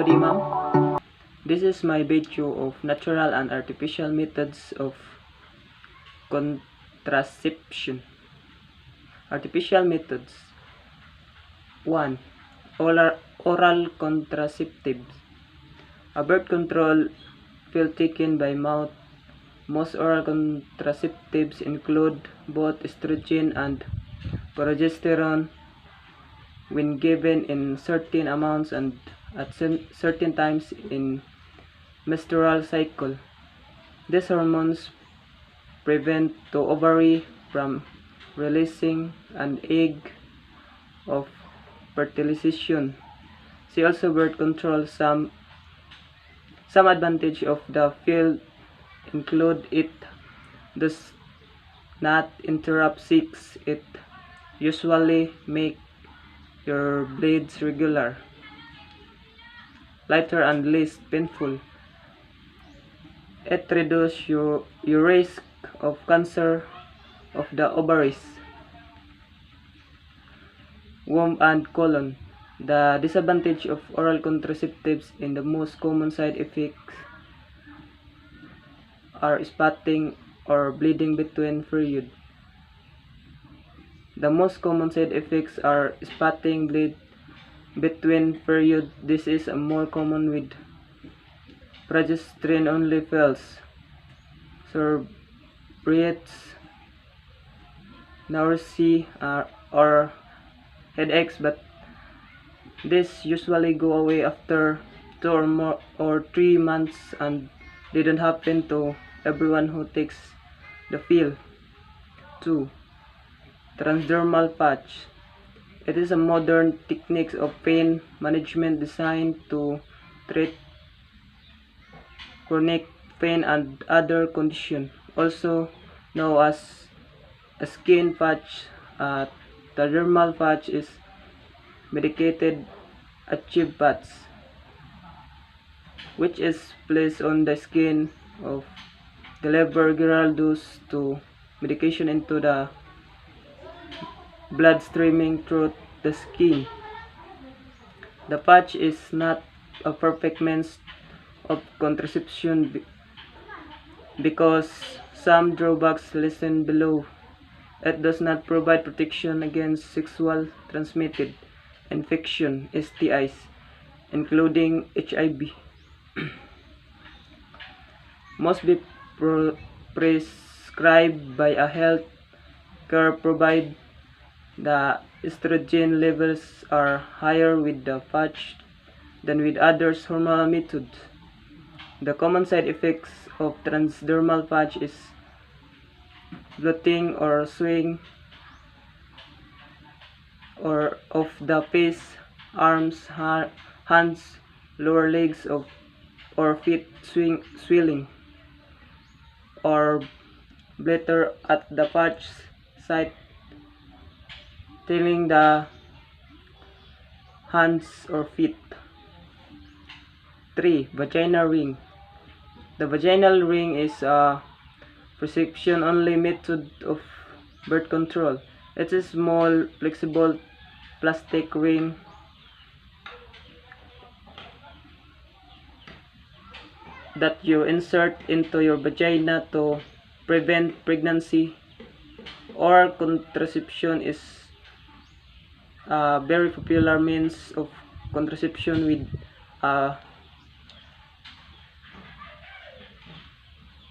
everybody, ma'am. This is my video of natural and artificial methods of contraception. Artificial methods. 1. Oral contraceptives. A birth control pill taken by mouth. Most oral contraceptives include both estrogen and progesterone when given in certain amounts and at certain times in menstrual cycle. These hormones prevent the ovary from releasing an egg of fertilization. See also birth control. Some advantage of the pill include it does not interrupt sex. It usually make your bleeds regular, lighter and less painful. It reduces your risk of cancer of the ovaries, womb and colon. The disadvantage of oral contraceptives and the most common side effects are spotting or bleeding between periods. The most common side effects are spotting, bleed between periods. This is more common with progesterone only pills. Seborrheics, nausea, or headaches, but this usually go away after 2 or 3 months, and they don't happen to everyone who takes the pill. 2. Transdermal patch. It is a modern technique of pain management designed to treat chronic pain and other conditions, also known as a skin patch. The dermal patch is medicated active patch, which is placed on the skin of deliver viral dose to medication into the blood streaming through the skin. The patch is not a perfect means of contraception because some drawbacks listed below. It does not provide protection against sexual transmitted infection (STIs), including HIV. Must be prescribed by a health care provider. The estrogen levels are higher with the patch than with other hormonal methods. The common side effects of transdermal patch is bloating or swelling or of the face, arms, hands, lower legs or feet swelling or bladder at the patch site, tilling the hands or feet. 3. Vaginal ring. The vaginal ring is a prescription-only method of birth control. It is a small, flexible plastic ring that you insert into your vagina to prevent pregnancy. Oral contraception is a very popular means of contraception with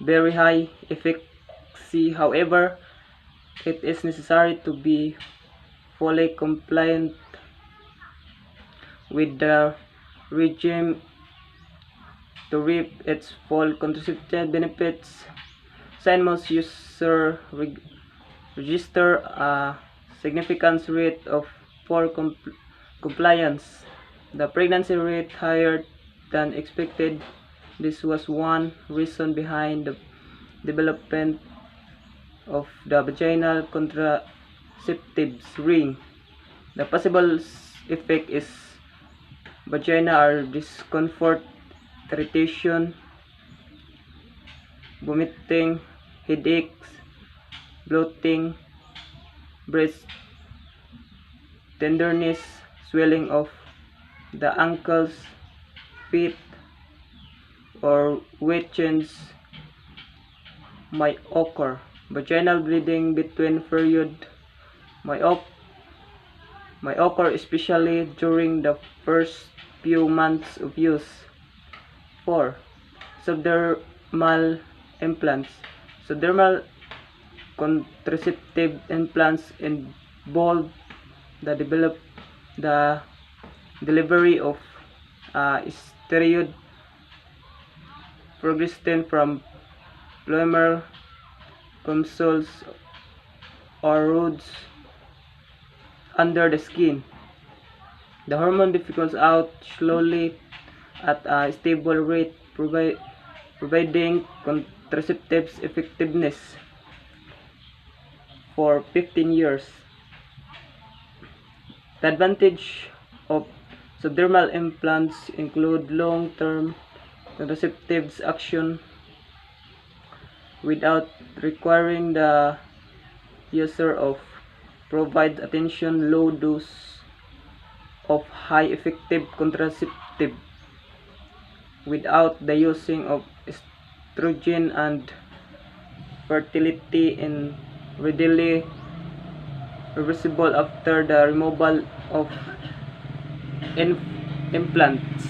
very high efficacy. However, it is necessary to be fully compliant with the regime to reap its full contraceptive benefits. Most users register a significant rate of poor compliance. The pregnancy rate higher than expected. This was one reason behind the development of the vaginal contraceptives ring. The possible effect is vaginal discomfort, irritation, vomiting, headaches, bloating, breast tenderness, swelling of the ankles, feet or weight change may occur. Vaginal bleeding between period may occur especially during the first few months of use. 4. Subdermal implants. Subdermal contraceptive implants involve the delivery of steroid progestin from plumber consoles or rods under the skin. The hormone diffuses out slowly at a stable rate, providing contraceptive effectiveness for 15 years. The advantage of subdermal implants include long-term contraceptive action without requiring the user of provide attention low dose of high effective contraceptive without the using of estrogen and fertility in readily reversible after the removal of implants.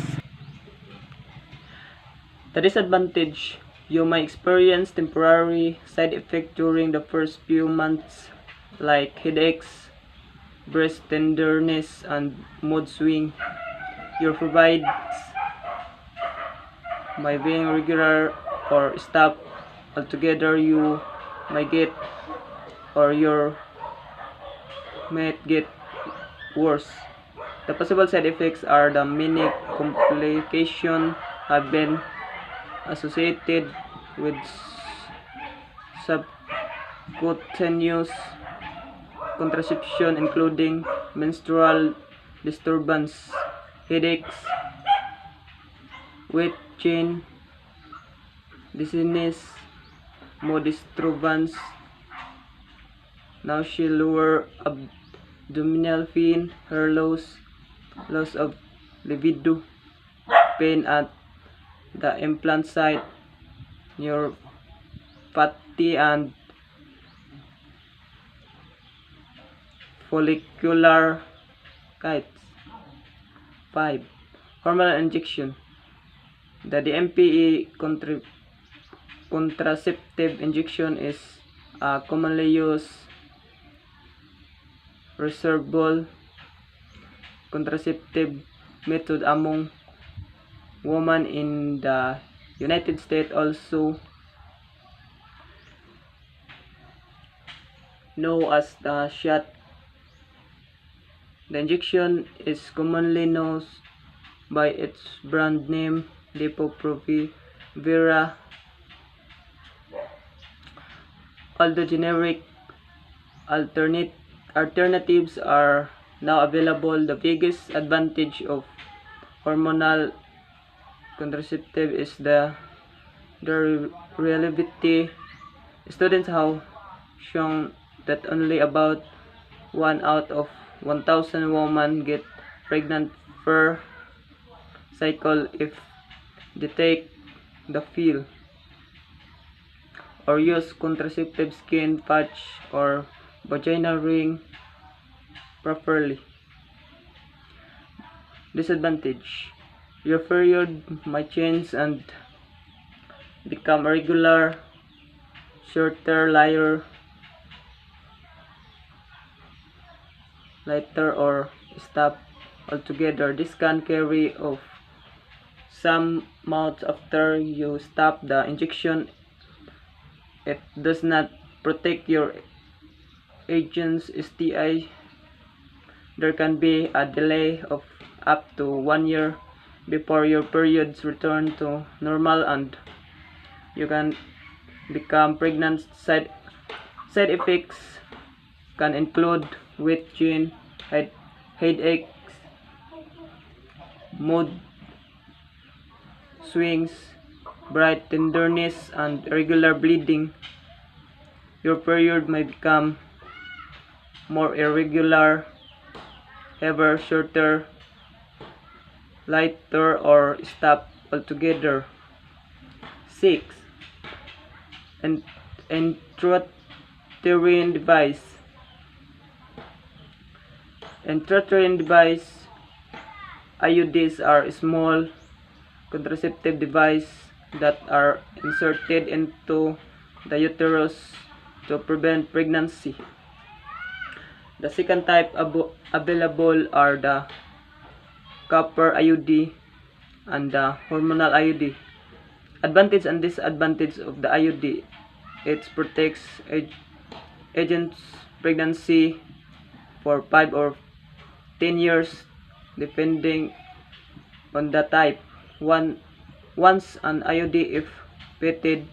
The disadvantage: you may experience temporary side effects during the first few months like headaches, breast tenderness, and mood swing. Your provides by being regular or stop altogether. You may get or your may get worse. The possible side effects are the many complications have been associated with subcutaneous contraception, including menstrual disturbance, headaches, weight gain, dizziness, mood disturbance, nausea, lower abdominal pain, hair loss, loss of libido, pain at the implant site, neuropathy, and follicular kites. 5. Hormonal injection. The DMPE contraceptive injection is a commonly used reversible contraceptive method among women in the United States, also known as the shot. The injection is commonly known by its brand name Depo-Provera. Although generic alternatives are now available, the biggest advantage of hormonal contraceptive is the reliability. Students have shown that only about 1 out of 1,000 women get pregnant per cycle if they take the pill or use contraceptive skin patch or vaginal ring properly. Disadvantage: your period might change and become irregular, shorter, lighter, or stop altogether. This can carry off some months after you stop the injection. It does not protect your agent's STI. There can be a delay of up to 1 year before your periods return to normal and you can become pregnant. Side effects can include weight gain, headaches, mood swings, bright tenderness, and irregular bleeding. Your period may become more irregular, heavier, shorter, lighter or stop altogether. 6. And intrauterine device. Intrauterine device IUDs are small contraceptive devices that are inserted into the uterus to prevent pregnancy. The second type available are the copper IUD and the hormonal IUD. Advantage and disadvantage of the IUD: it protects against pregnancy for 5 or 10 years depending on the type. Once an IUD if fitted,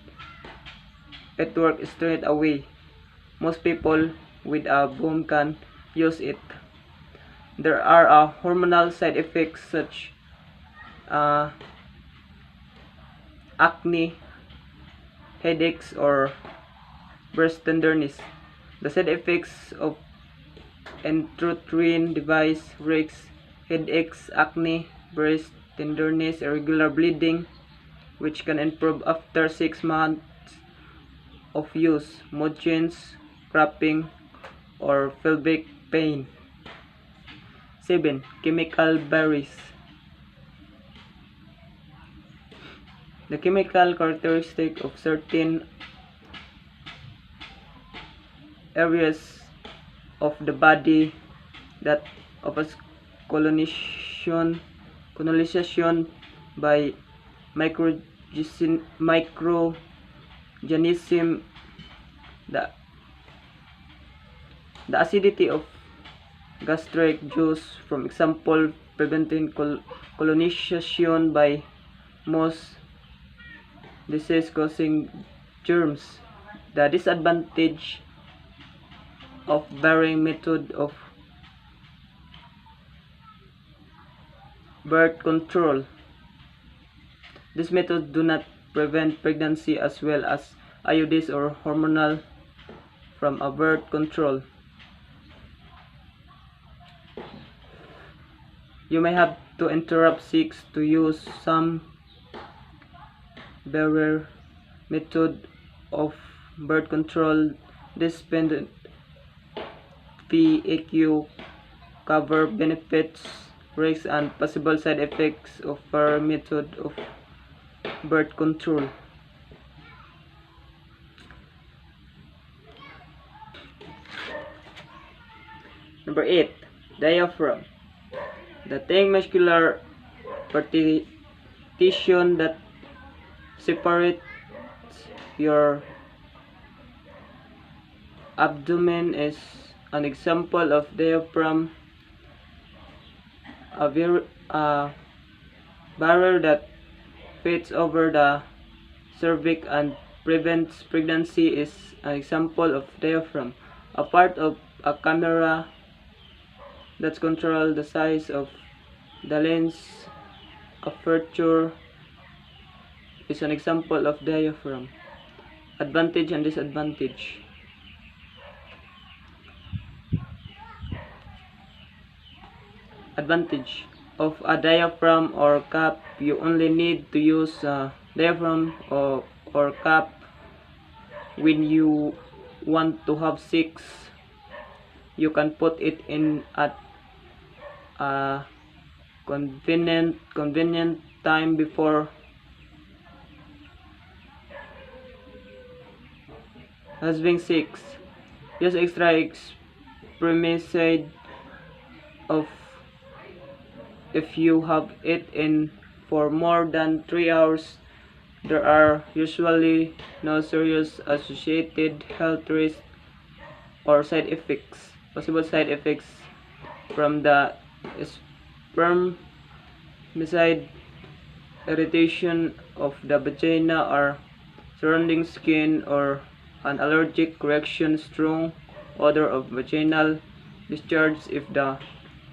it works straight away. Most people with a womb can use it. There are hormonal side effects such acne, headaches, or breast tenderness. The side effects of intrauterine device risks headaches, acne, breast tenderness, irregular bleeding, which can improve after 6 months of use, mood change, cramping, or pelvic pain. 7. Chemical barriers. The chemical characteristic of certain areas of the body that offers colonization by microorganism, the acidity of gastric juice, for example, preventing colonization by most disease-causing germs. The disadvantage of varying method of birth control. These methods do not prevent pregnancy as well as IUDs or hormonal from a birth control. You may have to interrupt sex to use some barrier method of birth control. This FAQ cover benefits, risks, and possible side effects of our method of birth control. Number 8. Diaphragm. The thin muscular partition that separates your abdomen is an example of diaphragm, a barrier that fits over the cervix and prevents pregnancy is an example of diaphragm. A part of a camera that controls the size of the lens aperture is an example of diaphragm. Advantage and disadvantage. Advantage of a diaphragm or cup: you only need to use a diaphragm or cup when you want to have sex. You can put it in at a convenient time before having sex. Use extra spermicide of if you have it in for more than 3 hours. There are usually no serious associated health risks or possible side effects from the spermicide: irritation of the vagina or surrounding skin, or an allergic reaction, strong odor of vaginal discharge if the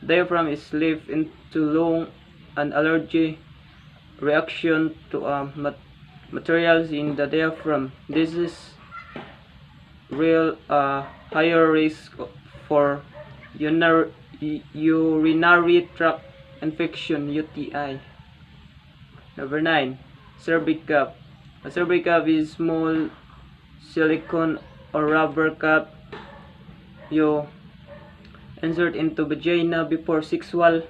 diaphragm is left too long, an allergy reaction to materials in the diaphragm. This is higher risk for urinary tract infection UTI. Number 9. Cervix cup. A cervix cup is small silicone or rubber cup you insert into vagina before sexual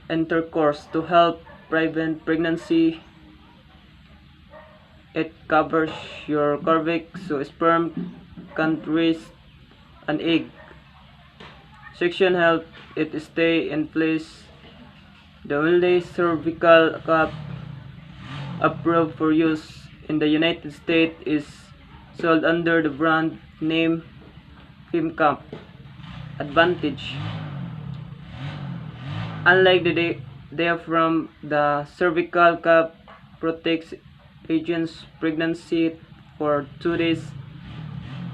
intercourse to help prevent pregnancy. It covers your cervix so sperm can't reach an egg. Section helps it stay in place. The only cervical cup approved for use in the United States is sold under the brand name FemCamp Advantage. Unlike the diaphragm, the cervical cup protects against pregnancy for 2 days,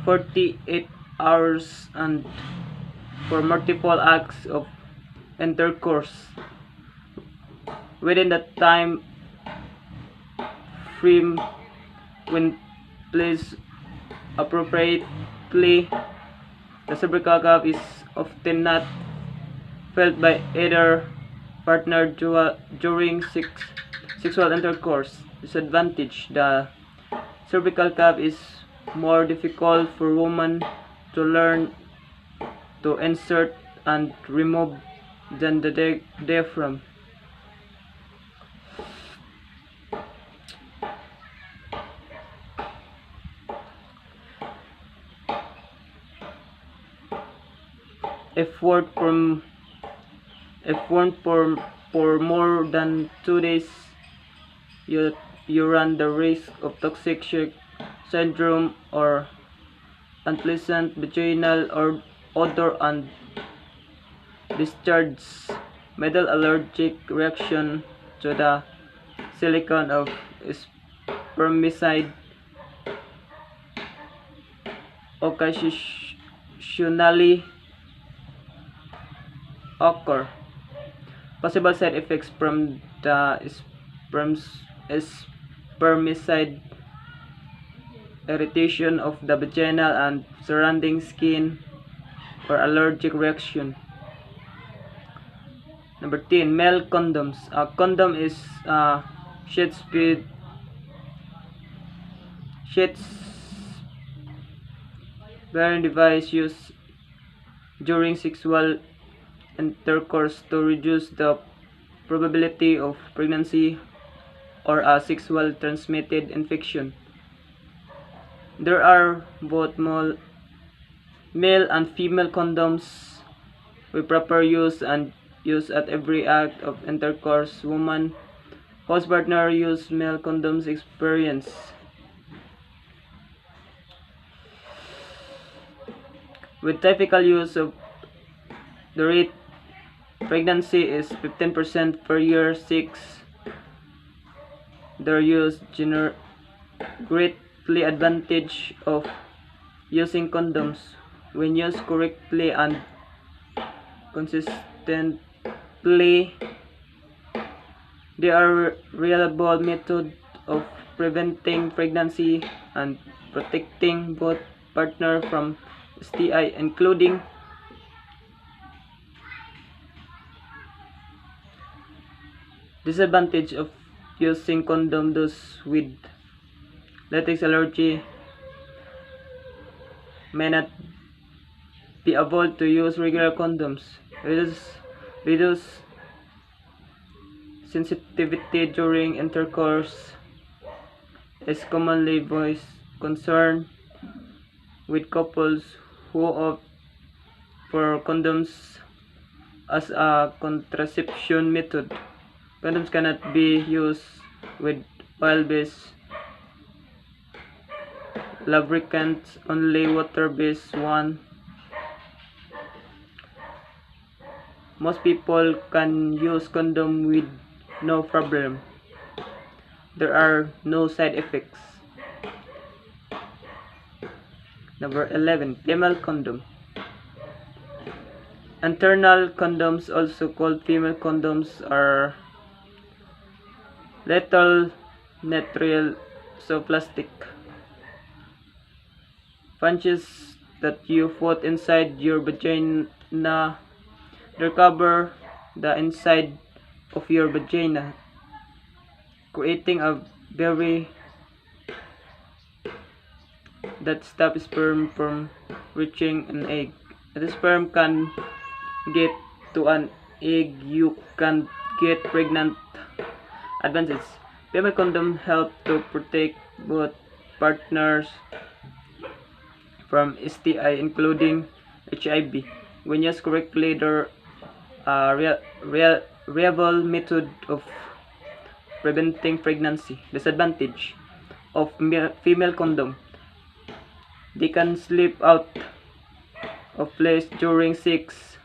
48 hours, and for multiple acts of intercourse within the time frame when placed appropriately. The cervical cup is often not felt by either partner during sexual intercourse. Disadvantage: the cervical cup is more difficult for women to learn to insert and remove than the diaphragm. If worn for more than 2 days, you run the risk of toxic shock syndrome or unpleasant vaginal odor and discharge. Middle allergic reaction to the silicone of spermicide occasionally occur. Possible side effects from the spermicide: irritation of the vaginal and surrounding skin or allergic reaction. Number 10. Male condoms. A condom is a sheath bearing device used during sexual intercourse to reduce the probability of pregnancy or a sexual transmitted infection. There are both male and female condoms with proper use and use at every act of intercourse. Women whose partner use male condoms experience with typical use of the rate pregnancy is 15% per year. 6. Their use greatly advantage of using condoms when used correctly and consistently. They are reliable method of preventing pregnancy and protecting both partners from STI, including disadvantage of using condom. Those with latex allergy may not be able to use regular condoms. Reduce sensitivity during intercourse is commonly voiced concern with couples who opt for condoms as a contraception method. Condoms cannot be used with oil-based lubricants, only water-based one. Most people can use condom with no problem. There are no side effects. Number 11. Female condom. Internal condoms, also called female condoms, are lethal neutral plastic punches that you put inside your vagina. Their cover the inside of your vagina, creating a barrier that stops sperm from reaching an egg. The sperm can get to an egg, you can get pregnant. Advantages: female condom help to protect both partners from STI, including HIV. When used correctly, they're a reliable method of preventing pregnancy. Disadvantage of female condom: they can slip out of place during sex.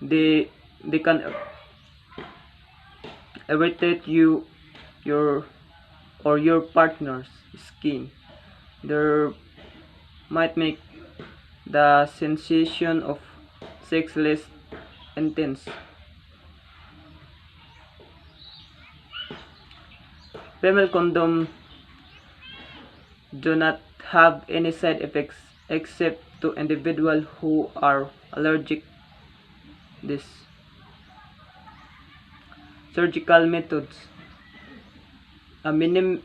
They can irritate your or your partner's skin. They might make the sensation of sex less intense. Female condom do not have any side effects except to individuals who are allergic. This surgical methods: a minimal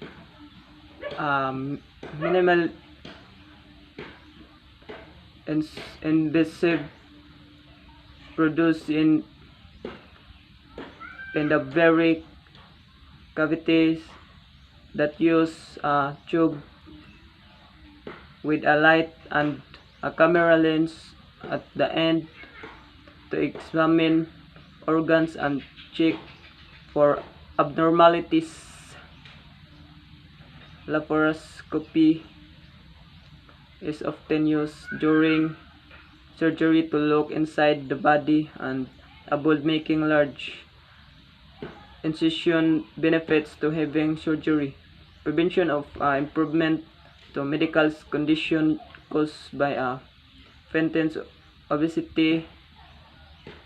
invasive, produced in the very cavities that use a tube with a light and a camera lens at the end to examine organs and check for abnormalities. Laparoscopy is often used during surgery to look inside the body and avoid making large incision. Benefits to having surgery: prevention of improvement to medical condition caused by infants, obesity,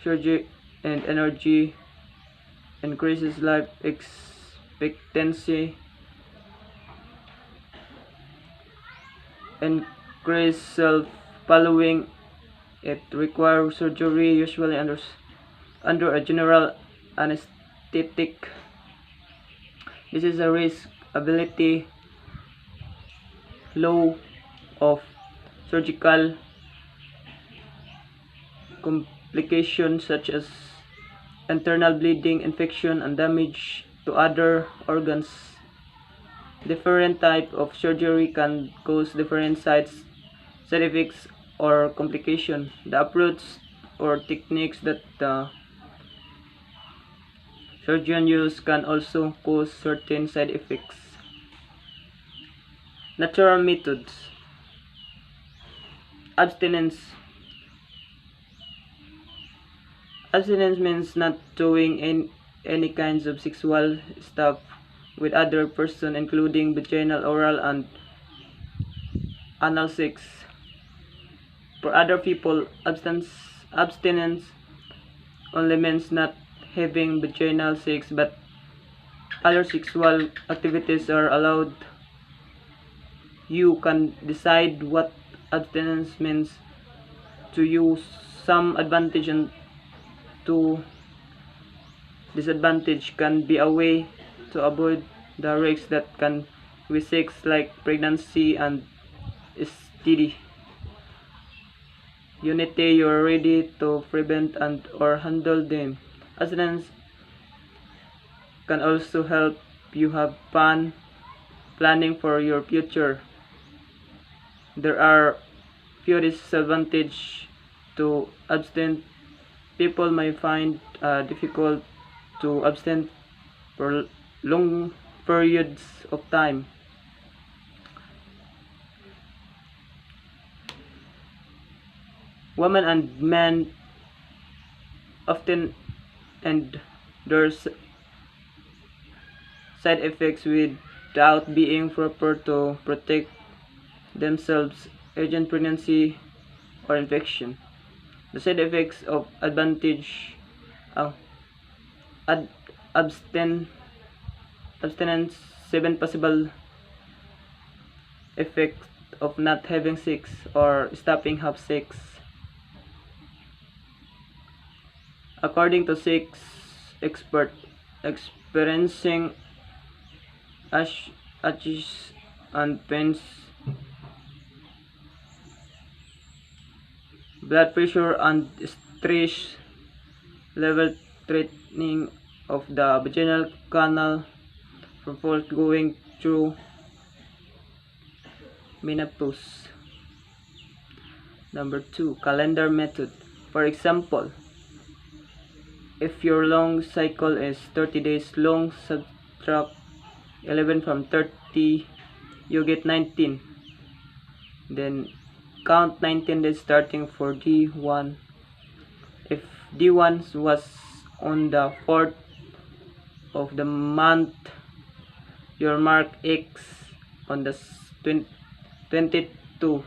surgery, and energy, increases life expectancy, increase self-following. It requires surgery, usually under a general anesthetic. This is a risk ability low of surgical complications such as internal bleeding, infection, and damage to other organs. Different type of surgery can cause different side effects or complications. The approach or techniques that the surgeon use can also cause certain side effects. Natural methods: abstinence. Abstinence means not doing any kinds of sexual stuff with other person, including vaginal, oral, and anal sex. For other people, abstinence only means not having vaginal sex, but other sexual activities are allowed. You can decide what abstinence means to you. Some advantage and to disadvantage can be a way to avoid the risks that can with sex, like pregnancy and STD. Unity, you are ready to prevent and or handle them. Abstinence can also help you have fun planning for your future. There are few disadvantages to abstain. People may find difficult to abstain for long periods of time. Women and men often and there's side effects without being proper to protect themselves, agent pregnancy or infection. The side effects of advantage ad, abstain abstinence. 7 possible effects of not having sex or stopping have sex. According to six experts experiencing ashes and pains, blood pressure and stress level threatening of the vaginal canal from first going through menopause. Number 2, calendar method. For example, if your long cycle is 30 days long, subtract 11 from 30, you get 19. Then count 19 days starting for D1. If D1 was on the 4th of the month, your mark X on the 22,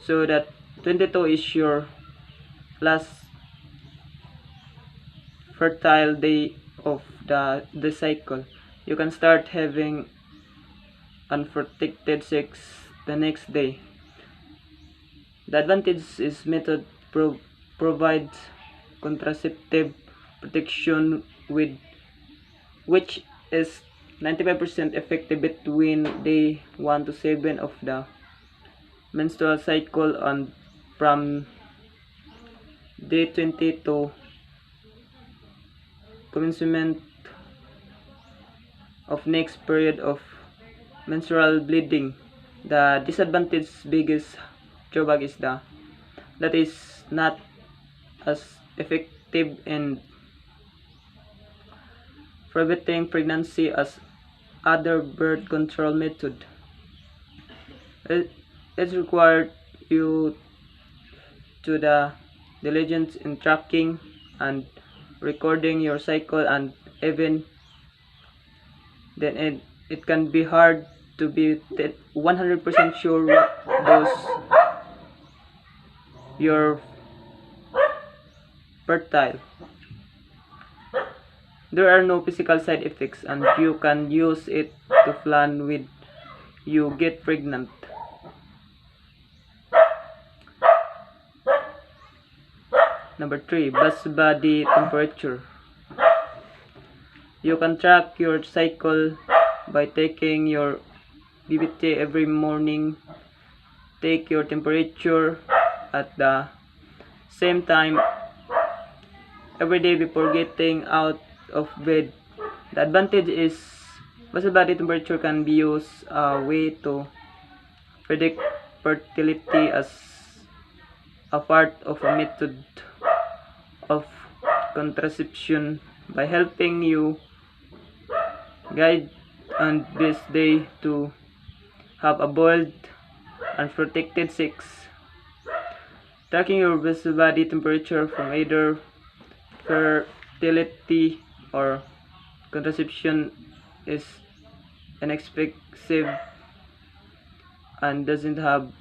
so that 22 is your last fertile day of the cycle. You can start having unprotected sex the next day. The advantage is method provides contraceptive protection with which is 95% effective between day 1 to 7 of the menstrual cycle and from day 20 to commencement of next period of menstrual bleeding. The disadvantage biggest drawback is that is not as effective in preventing pregnancy as other birth control method. It's required you to the diligence in tracking and recording your cycle, and even then it can be hard to be 100% sure what those you're fertile. There are no physical side effects, and you can use it to plan when you get pregnant. Number 3, body temperature. You can track your cycle by taking your BBT every morning. Take your temperature at the same time every day before getting out of bed. The advantage is body temperature can be used a way to predict fertility as a part of a method of contraception by helping you guide on this day to have a boiled and protected sex. Tracking your body temperature from either fertility or contraception is inexpensive and doesn't have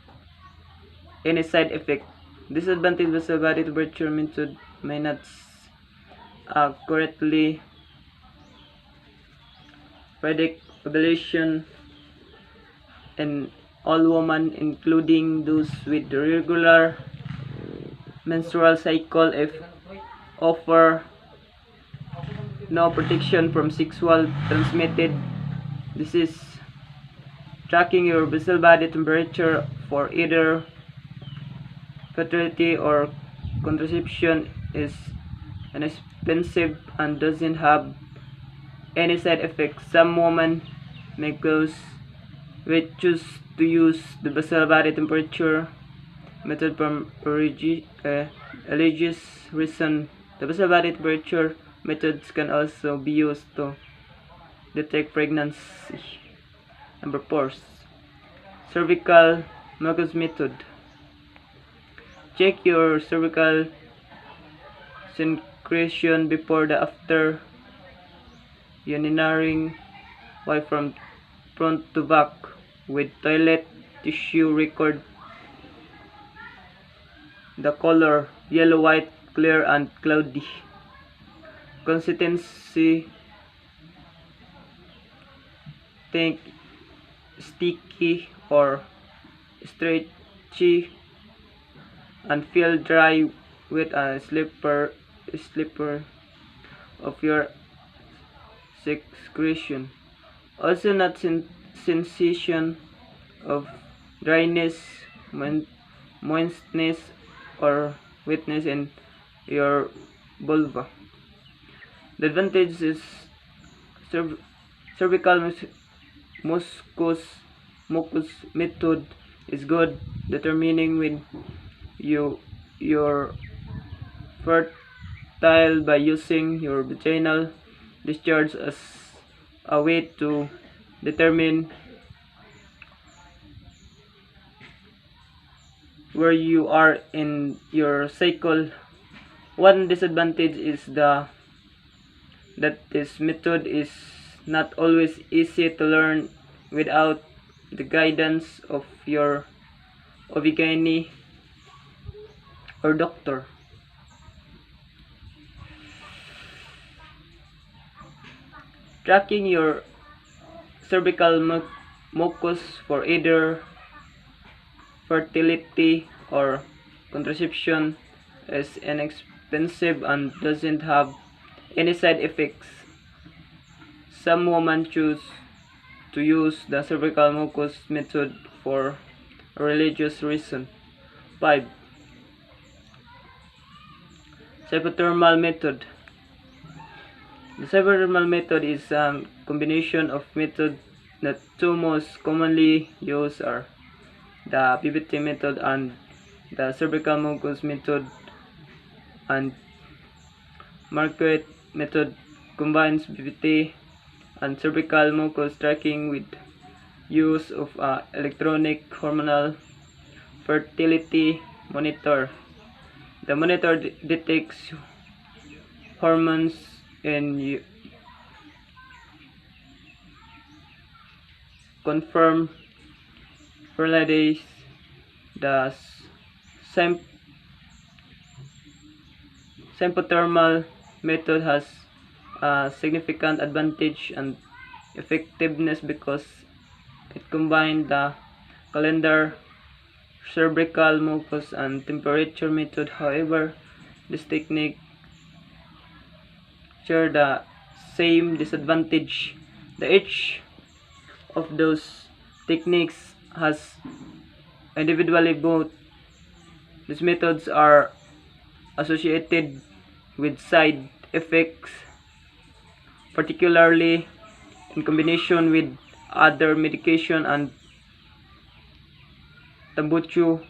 any side effect. Disadvantage body temperature method may not accurately predict ovulation in all women, including those with regular menstrual cycle, if offer no protection from sexual transmitted disease. Tracking your body temperature for either fertility or contraception is inexpensive and doesn't have any side effects. Some women may choose to use the basal body temperature method from religious reason. The basal body temperature methods can also be used to detect pregnancy. Number 4, cervical mucus method. Check your cervical secretion before the after urinating while from front to back with toilet tissue. Record the color yellow, white, clear, and cloudy. Consistency: think sticky or stretchy, and feel dry with a slipper slipper of your secretion. Also not sensation of dryness, moistness, or wetness in your vulva. The advantage is cervical mucus method is good, determining when you're fertile by using your vaginal discharge as a way to determine where you are in your cycle. One disadvantage is that this method is not always easy to learn without the guidance of your OB/GYN or doctor. Tracking your cervical mucus for either fertility or contraception is inexpensive and doesn't have any side effects. Some women choose to use the cervical mucus method for a religious reason. 5. Cytothermal method. The cytothermal method is a combination of methods. The two most commonly used are the PBT method and the cervical mucus method, and Marquette method combines PBT and cervical mucus tracking with use of electronic hormonal fertility monitor. The monitor detects hormones and confirm fertility. The symptothermal method has a significant advantage and effectiveness because it combines the calendar, cervical mucus, and temperature method. However, this technique share the same disadvantage. Each of those techniques has individually both. These methods are associated with side effects, particularly in combination with other medication and taboo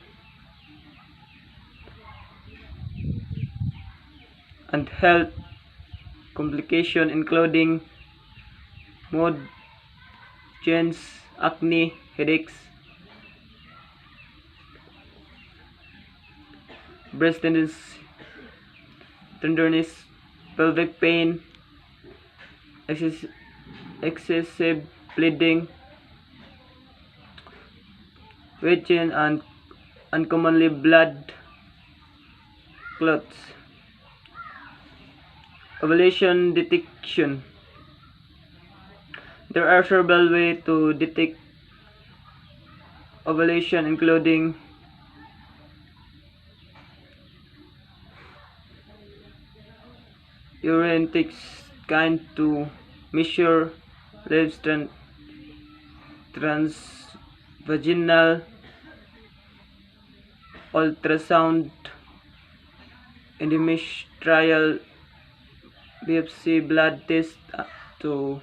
and health complications including mood change, acne, headaches, breast tenderness, pelvic pain, excessive bleeding, weight gain, and uncommonly blood clots. Ovulation detection. There are several ways to detect ovulation, including urine test kind to measure left transvaginal, ultrasound, endometrial biopsy, blood test to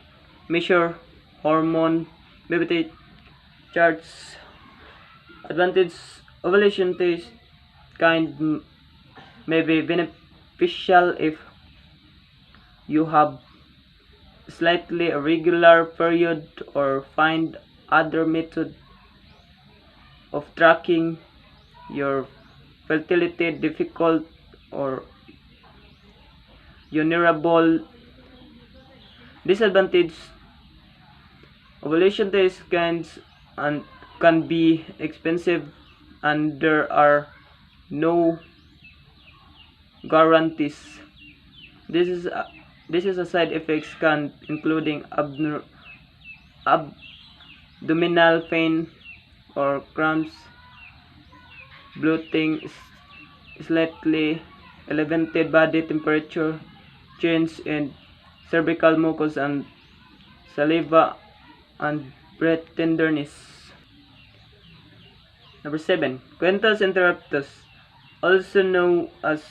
measure hormone PBT charts. Advantage: ovulation test kind may be beneficial if you have slightly irregular period or find other method of tracking your fertility difficult or vulnerable. Disadvantage: ovulation test can be expensive and there are no guarantees. This is a side effects can including abdominal pain or cramps, bloating, slightly elevated body temperature, change in cervical mucus and saliva, and breath tenderness. Number 7. Quintus interruptus, also known as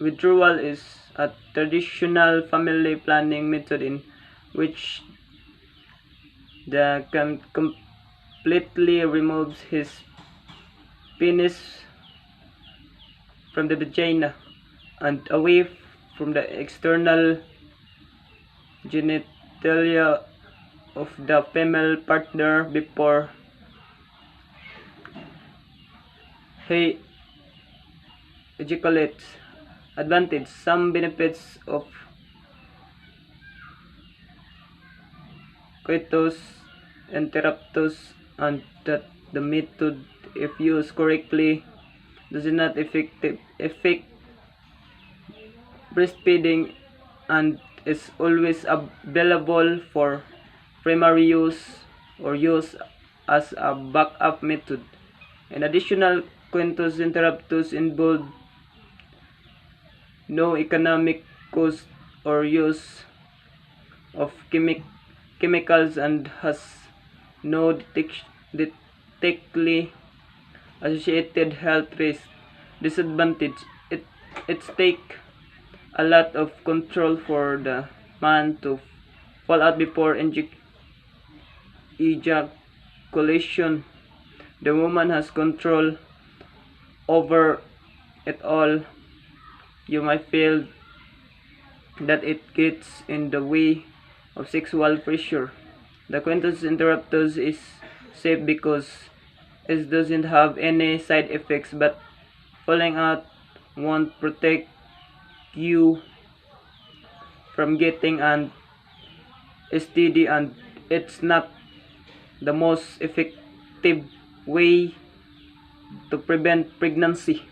withdrawal, is a traditional family planning method in which the completely removes his penis from the vagina and away from the external genitalia of the female partner before he ejaculates. Advantage: some benefits of coitus interruptus, and that the method, if used correctly, does not affect breastfeeding and is always available for primary use or use as a backup method. In addition, quintus interruptus involve no economic cost or use of chemicals and has no detectly associated health risk. Disadvantage: it takes a lot of control for the man to fall out before ejaculation. The woman has control over it all. You might feel that it gets in the way of sexual pressure. The quintus interruptus is safe because it doesn't have any side effects, but falling out won't protect you from getting an STD, and it's not the most effective way to prevent pregnancy.